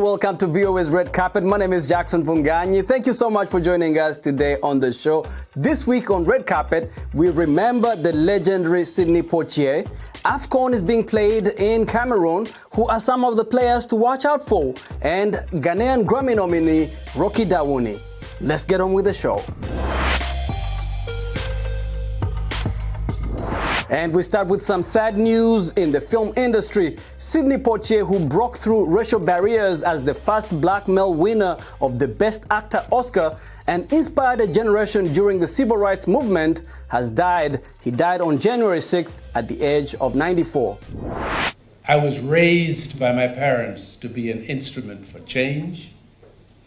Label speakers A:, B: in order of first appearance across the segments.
A: welcome to VOA's Red Carpet. My name is Jackson Funganyi. Thank you so much for joining us today on the show. This week on Red Carpet, we remember the legendary Sidney Poitier. AFCON is being played in Cameroon. Who are some of the players to watch out for? And Ghanaian Grammy nominee Rocky Dawuni. Let's get on with the show. And we start with some sad news in the film industry. Sidney Poitier, who broke through racial barriers as the first black male winner of the Best Actor Oscar and inspired a generation during the civil rights movement, has died. He died on January 6th at the age of 94.
B: I was raised by my parents to be an instrument for change,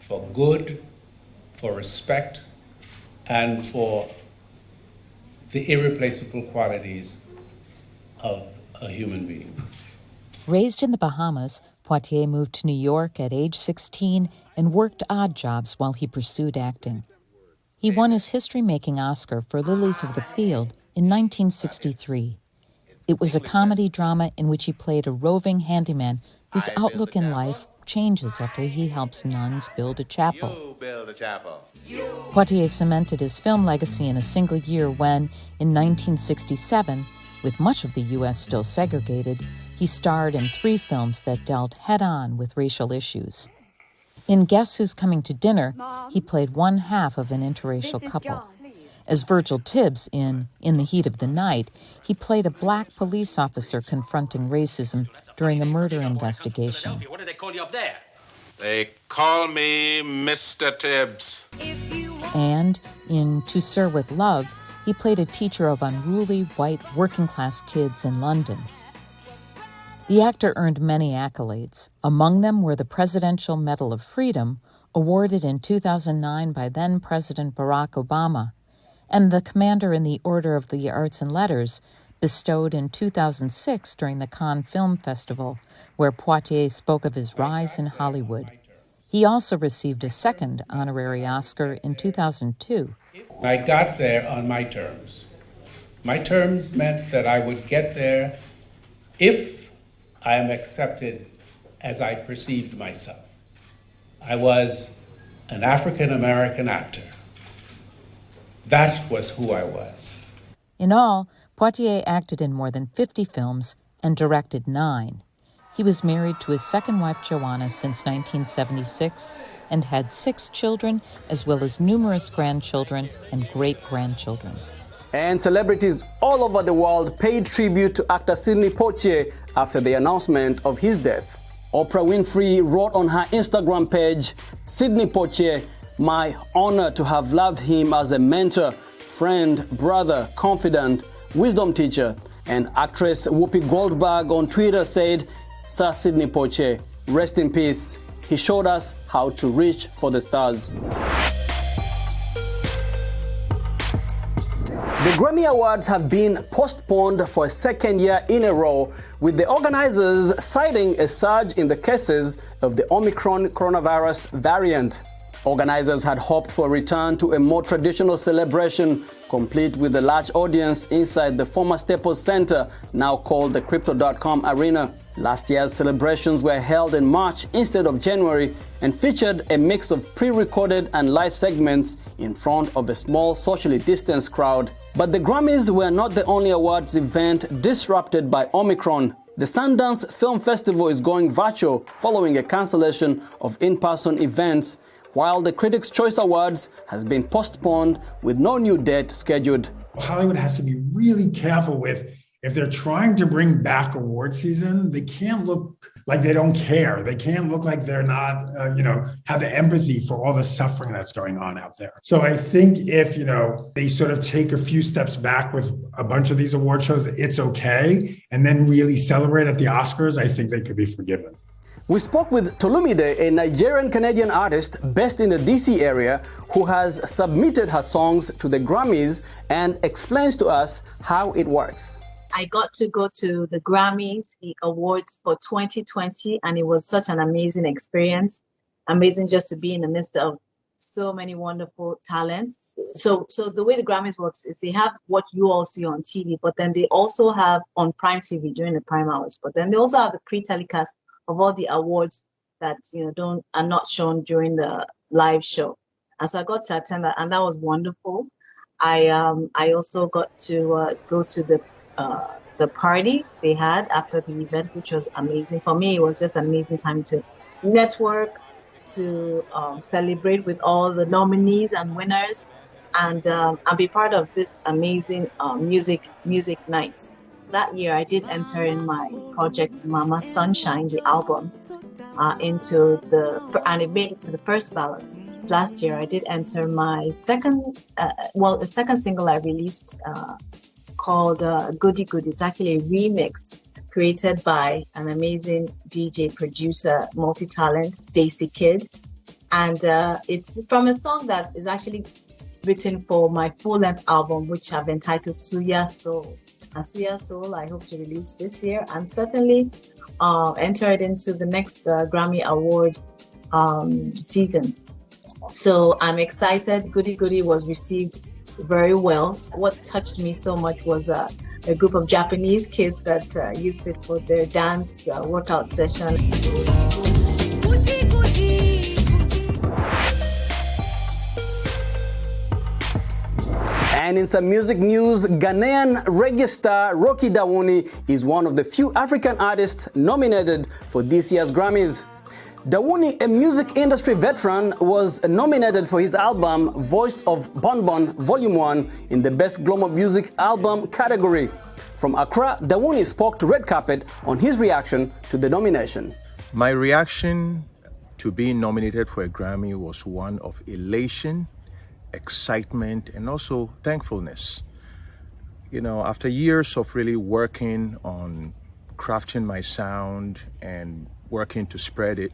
B: for good, for respect, and for the irreplaceable qualities of a human being.
C: Raised in the Bahamas, Poitier moved to New York at age 16 and worked odd jobs while he pursued acting. He won his history-making Oscar for Lilies of the Field in 1963. It was a comedy drama in which he played a roving handyman whose outlook in life changes after he helps nuns build a chapel. Poitier cemented his film legacy in a single year when, in 1967, with much of the U.S. still segregated, he starred in 3 films that dealt head-on with racial issues. In Guess Who's Coming to Dinner, he played one half of an interracial couple. As Virgil Tibbs in the Heat of the Night, he played a black police officer confronting racism during a murder investigation.
D: What do they call you up there? They call me Mr. Tibbs.
C: And in To Sir with Love, he played a teacher of unruly white working-class kids in London. The actor earned many accolades. Among them were the Presidential Medal of Freedom, awarded in 2009 by then-President Barack Obama, and the Commander in the Order of the Arts and Letters, bestowed in 2006 during the Cannes Film Festival, where Poitier spoke of his rise in Hollywood. He also received a second honorary Oscar in 2002.
B: I got there on my terms. My terms meant that I would get there if I am accepted as I perceived myself. I was an African-American actor. That was who I was.
C: In all, Poitier acted in more than 50 films and directed 9. He was married to his second wife, Joanna, since 1976 and had 6 children, as well as numerous grandchildren and great-grandchildren.
A: And celebrities all over the world paid tribute to actor Sidney Poitier after the announcement of his death. Oprah Winfrey wrote on her Instagram page, "Sidney Poitier, my honor to have loved him as a mentor, friend, brother, confidant, wisdom teacher." And actress Whoopi Goldberg on Twitter said, "Sir Sidney Poitier, rest in peace. He showed us how to reach for the stars." The Grammy Awards have been postponed for a second year in a row, with the organizers citing a surge in the cases of the Omicron coronavirus variant. Organizers had hoped for a return to a more traditional celebration, complete with a large audience inside the former Staples Center, now called the Crypto.com Arena. Last year's celebrations were held in March instead of January and featured a mix of pre-recorded and live segments in front of a small socially distanced crowd. But the Grammys were not the only awards event disrupted by Omicron. The Sundance Film Festival is going virtual following a cancellation of in-person events, while the Critics' Choice Awards has been postponed with no new date scheduled.
E: Hollywood has to be really careful with, if they're trying to bring back award season, they can't look like they don't care. They can't look like they're not, have the empathy for all the suffering that's going on out there. So I think if, they sort of take a few steps back with a bunch of these award shows, it's okay, and then really celebrate at the Oscars, I think they could be forgiven.
A: We spoke with Tolumide, a Nigerian-Canadian artist based in the DC area who has submitted her songs to the Grammys and explains to us how it works.
F: I got to go to the Grammys Awards for 2020, and it was such an amazing experience. Amazing just to be in the midst of so many wonderful talents. So the way the Grammys works is they have what you all see on TV, but then they also have on Prime TV during the prime hours. But then they also have the pre-telecast of all the awards that are not shown during the live show. And so I got to attend that, and that was wonderful. I also got to go to the party they had after the event, which was amazing. For me, it was just an amazing time to network, to celebrate with all the nominees and winners, and be part of this amazing music night. That year, I did enter in my project Mama Sunshine, the album, and it made it to the first ballot. Last year, I did enter my the second single I released called Goody Goody. It's actually a remix created by an amazing DJ, producer, multi-talent, Stacey Kidd. And it's from a song that is actually written for my full-length album, which I've entitled Suya Soul. And Suya Soul, I hope to release this year, and certainly enter it into the next Grammy Award season. So I'm excited. Goody Goody was received very well. What touched me so much was a group of Japanese kids that used it for their dance workout session.
A: And in some music news, Ghanaian reggae star Rocky Dawuni is one of the few African artists nominated for this year's Grammys. Dawuni, a music industry veteran, was nominated for his album Voice of Bonbon Volume 1 in the Best Global Music Album category. From Accra, Dawuni spoke to Red Carpet on his reaction to the nomination.
G: My reaction to being nominated for a Grammy was one of elation, excitement, and also thankfulness. After years of really working on crafting my sound and working to spread it,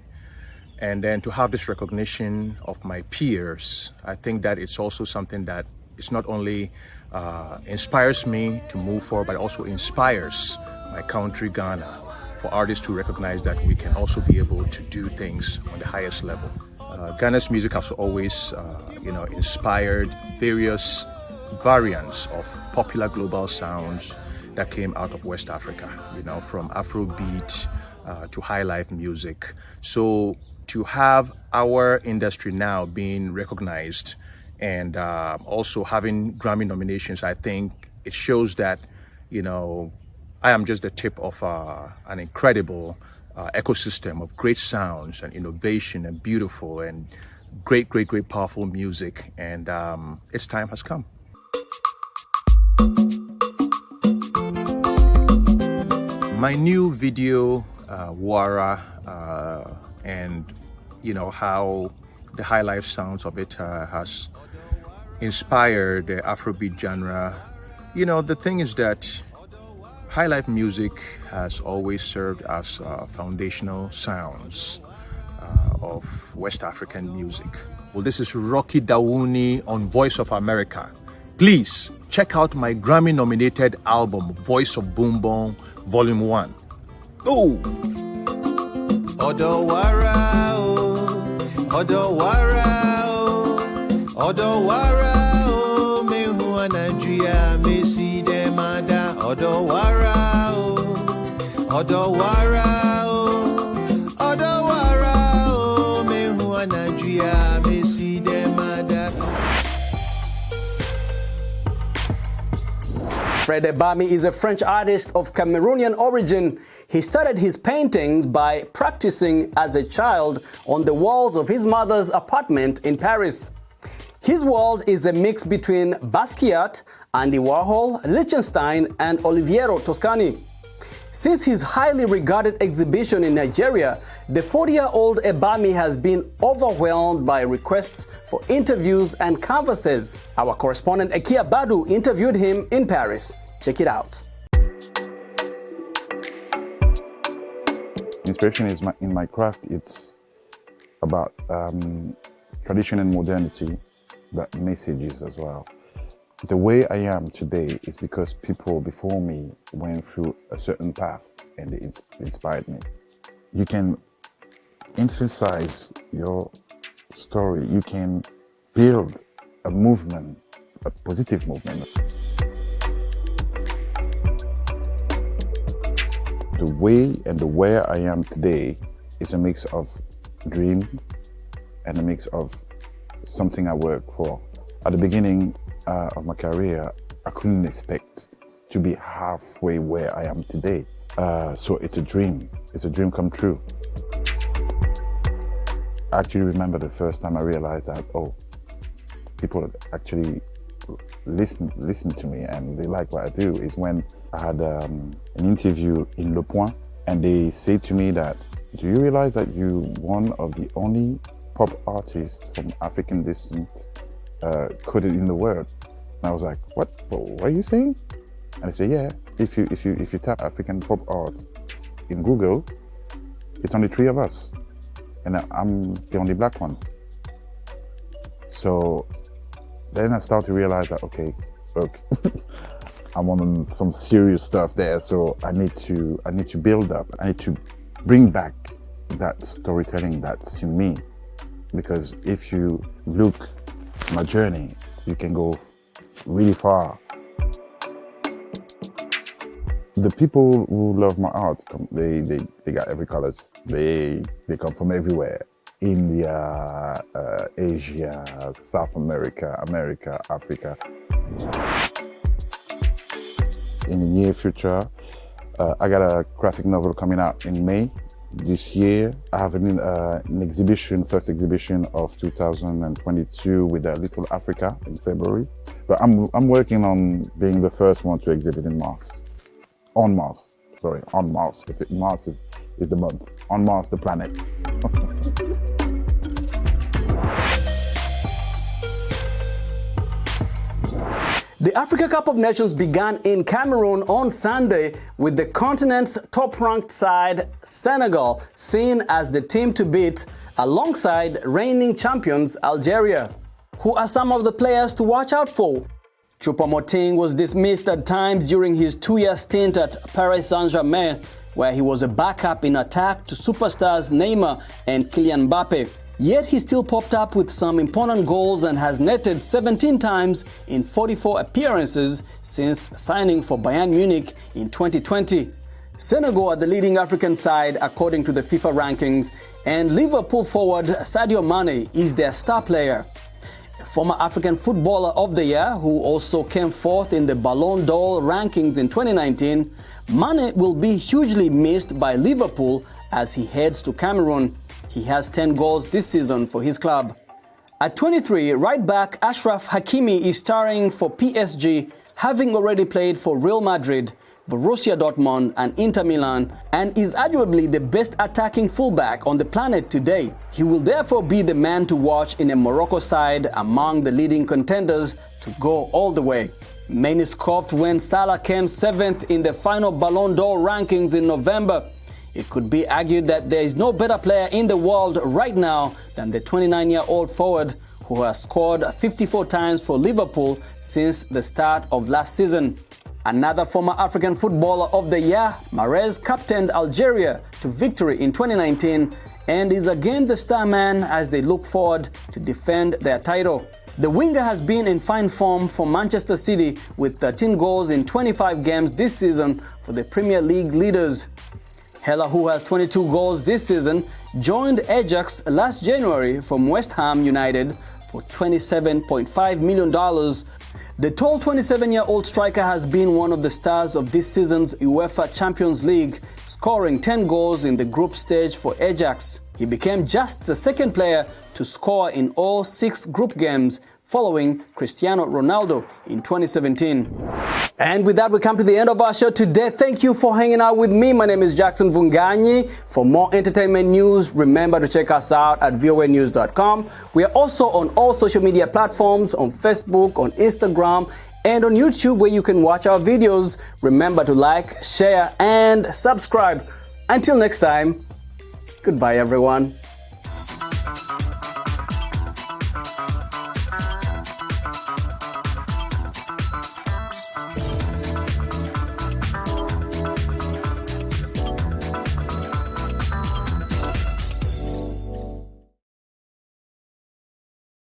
G: and then to have this recognition of my peers, I think that it's also something that it's not only inspires me to move forward, but also inspires my country, Ghana, for artists to recognize that we can also be able to do things on the highest level. Ghana's music has always, inspired various variants of popular global sounds that came out of West Africa, from Afrobeat to high life music. So to have our industry now being recognized and also having Grammy nominations, I think it shows that, I am just the tip of an incredible ecosystem of great sounds and innovation and beautiful and great, powerful music. And its time has come. My new video, Wara, and how the high life sounds of it has inspired the Afrobeat genre. The thing is that high life music has always served as foundational sounds of West African music. Well, this is Rocky Dawuni on Voice of America. Please check out my Grammy nominated album Voice of Boom Boom Volume 1. Oh!
H: Odowara, Odowara, me who Nigeria, me see them ada. Odowara, me who Nigeria, me see them ada.
A: Fred Ebami is a French artist of Cameroonian origin. He started his paintings by practicing as a child on the walls of his mother's apartment in Paris. His world is a mix between Basquiat, Andy Warhol, Liechtenstein, and Oliviero Toscani. Since his highly regarded exhibition in Nigeria, the 40-year-old Ebami has been overwhelmed by requests for interviews and canvases. Our correspondent Ekia Badu interviewed him in Paris. Check it out.
I: Inspiration is in my craft. It's about tradition and modernity, but messages as well. The way I am today is because people before me went through a certain path and they inspired me. You can emphasize your story. You can build a movement, a positive movement. The way and the where I am today is a mix of dream and a mix of something I work for. At the beginning of my career, I couldn't expect to be halfway where I am today. So it's a dream. It's a dream come true. I actually remember the first time I realized that, oh, people actually listen to me and they like what I do is when I had an interview in Le Point, and they say to me that, do you realize that you're one of the only pop artists from African descent coded in the world? And I was like, what are you saying? And they say, yeah, if you tap African pop art in Google, it's only 3 of us. And I'm the only black one. So then I started to realize that, okay, look, I'm on some serious stuff there. So I need to build up. I need to bring back that storytelling that's in me. Because if you look at my journey, you can go really far. The people who love my art, they got every colors. They come from everywhere. India, Asia, South America, Africa. In the near future, I got a graphic novel coming out in May this year. I have an exhibition, first exhibition of 2022 with Little Africa in February. But I'm working on being the first one to exhibit in Mars. On Mars. Mars is the month. On Mars, the planet.
A: The Africa Cup of Nations began in Cameroon on Sunday with the continent's top-ranked side, Senegal, seen as the team to beat alongside reigning champions Algeria. Who are some of the players to watch out for? Choupo-Moting was dismissed at times during his 2-year stint at Paris Saint-Germain, where he was a backup in attack to superstars Neymar and Kylian Mbappe. Yet he still popped up with some important goals and has netted 17 times in 44 appearances since signing for Bayern Munich in 2020. Senegal are the leading African side according to the FIFA rankings, and Liverpool forward Sadio Mane is their star player. Former African Footballer of the Year, who also came fourth in the Ballon d'Or rankings in 2019, Mane will be hugely missed by Liverpool as he heads to Cameroon. He has 10 goals this season for his club. At 23, right back Achraf Hakimi is starring for PSG, having already played for Real Madrid, Borussia Dortmund and Inter Milan, and is arguably the best attacking fullback on the planet today. He will therefore be the man to watch in a Morocco side among the leading contenders to go all the way. Many scoffed when Salah came 7th in the final Ballon d'Or rankings in November. It could be argued that there is no better player in the world right now than the 29-year-old forward who has scored 54 times for Liverpool since the start of last season. Another former African Footballer of the Year, Mahrez, captained Algeria to victory in 2019 and is again the star man as they look forward to defend their title. The winger has been in fine form for Manchester City with 13 goals in 25 games this season for the Premier League leaders. Hela, who has 22 goals this season, joined Ajax last January from West Ham United for $27.5 million. The tall 27-year-old striker has been one of the stars of this season's UEFA Champions League, scoring 10 goals in the group stage for Ajax. He became just the second player to score in all 6 group games, following Cristiano Ronaldo in 2017. And with that, we come to the end of our show today. Thank you for hanging out with me. My name is Jackson Vunganyi. For more entertainment news, remember to check us out at voanews.com. We are also on all social media platforms, on Facebook, on Instagram, and on YouTube, where you can watch our videos. Remember to like, share, and subscribe. Until next time, goodbye, everyone.